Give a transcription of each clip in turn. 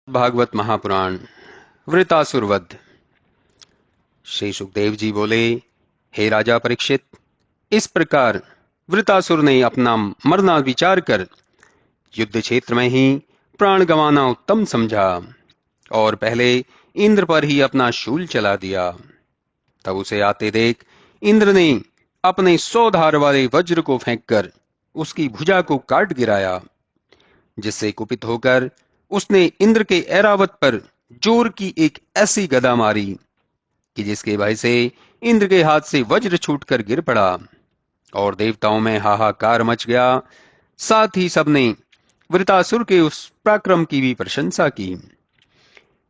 भागवत महापुराण वृतासुर वध। श्री सुखदेव जी बोले, हे राजा परीक्षित, इस प्रकार वृतासुर ने अपना मरना विचार कर युद्ध क्षेत्र में ही प्राण गंवाना उत्तम समझा और पहले इंद्र पर ही अपना शूल चला दिया। तब उसे आते देख इंद्र ने अपने 100 धार वाले वज्र को फेंककर उसकी भुजा को काट गिराया, जिससे कुपित होकर उसने इंद्र के ऐरावत पर जोर की एक ऐसी गदा मारी कि जिसके भय से इंद्र के हाथ से वज्र छूटकर गिर पड़ा और देवताओं में हाहाकार मच गया। साथ ही सबने वृतासुर के उस पराक्रम की भी प्रशंसा की।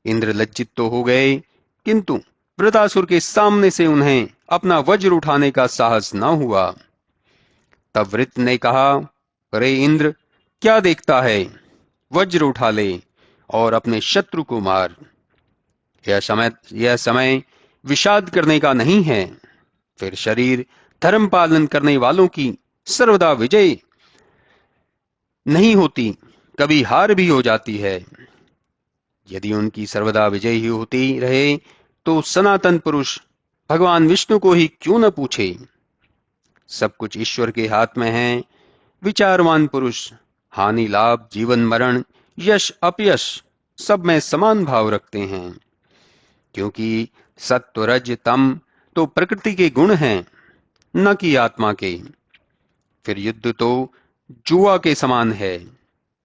इंद्र लज्जित तो हो गए, किंतु वृतासुर के सामने से उन्हें अपना वज्र उठाने का साहस न हुआ। तब वृत्र ने कहा, अरे इंद्र, क्या देखता है, वज्र उठा ले और अपने शत्रु को मार। यह समय विषाद करने का नहीं है। फिर शरीर धर्म पालन करने वालों की सर्वदा विजय नहीं होती, कभी हार भी हो जाती है। यदि उनकी सर्वदा विजय ही होती रहे तो सनातन पुरुष भगवान विष्णु को ही क्यों न पूछे। सब कुछ ईश्वर के हाथ में है। विचारवान पुरुष हानि लाभ, जीवन मरण, यश अपयश सब में समान भाव रखते हैं, क्योंकि सत्व रज तम तो प्रकृति के गुण हैं, न कि आत्मा के। फिर युद्ध तो जुआ के समान है,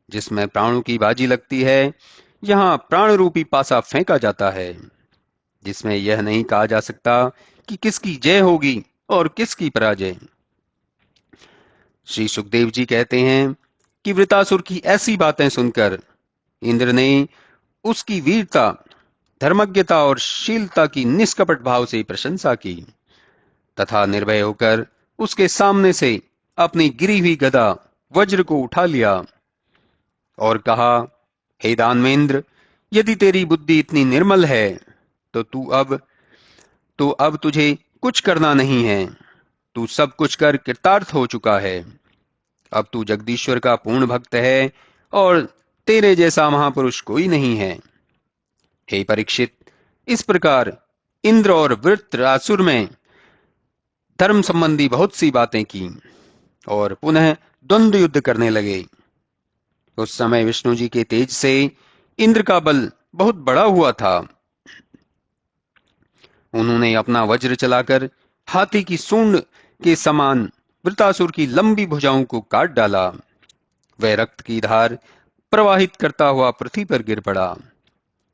जिसमें प्राणों की बाजी लगती है। यहाँ प्राण रूपी पासा फेंका जाता है, जिसमें यह नहीं कहा जा सकता कि किसकी जय होगी और किसकी पराजय। श्री सुखदेव जी कहते हैं कि वृतासुर की ऐसी बातें सुनकर इंद्र ने उसकी वीरता, धर्मज्ञता और शीलता की निष्कपट भाव से प्रशंसा की तथा निर्भय होकर उसके सामने से अपनी गिरी हुई गदा वज्र को उठा लिया और कहा, हे दानवेंद्र, यदि तेरी बुद्धि इतनी निर्मल है तो अब तुझे कुछ करना नहीं है। तू सब कुछ कर कृतार्थ हो चुका है। अब तू जगदीश्वर का पूर्ण भक्त है और तेरे जैसा महापुरुष कोई नहीं है। हे परीक्षित, इस प्रकार इंद्र और वृत्रासुर में धर्म संबंधी बहुत सी बातें की और पुनः द्वंद्व युद्ध करने लगे। उस समय विष्णु जी के तेज से इंद्र का बल बहुत बड़ा हुआ था। उन्होंने अपना वज्र चलाकर हाथी की सूंड के समान वृतासुर की लंबी भुजाओं को काट डाला। वह रक्त की धार प्रवाहित करता हुआ पृथ्वी पर गिर पड़ा,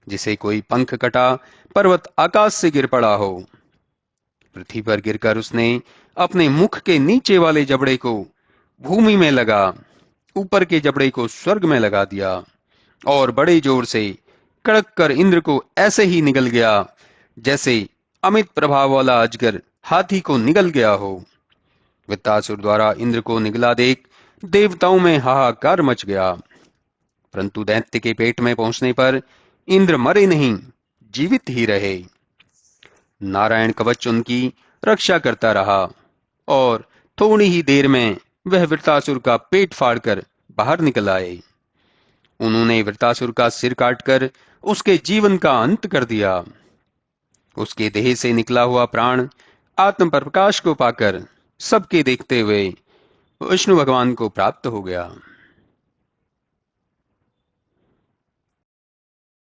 जिसे कोई पंख कटा पर्वत आकाश से गिर पड़ा हो। पृथ्वी पर गिरकर उसने अपने मुख के नीचे वाले जबड़े को भूमि में लगा, ऊपर के जबड़े को स्वर्ग में लगा दिया और बड़े जोर से कड़क कर इंद्र को ऐसे ही निगल गया जैसे अमित प्रभाव वाला अजगर हाथी को निगल गया हो। वृत्तासुर द्वारा इंद्र को निगला देख देवताओं में हाहाकार मच गया, परंतु दैत्य के पेट में पहुंचने पर इंद्र मरे नहीं, जीवित ही रहे। नारायण कवच उनकी रक्षा करता रहा और थोड़ी ही देर में वह वृत्तासुर का पेट फाड़कर बाहर निकल आए। उन्होंने वृत्तासुर का सिर काटकर उसके जीवन का अंत कर दिया। उसके देह से निकला हुआ प्राण आत्म प्रकाश को पाकर सबके देखते हुए विष्णु भगवान को प्राप्त हो गया।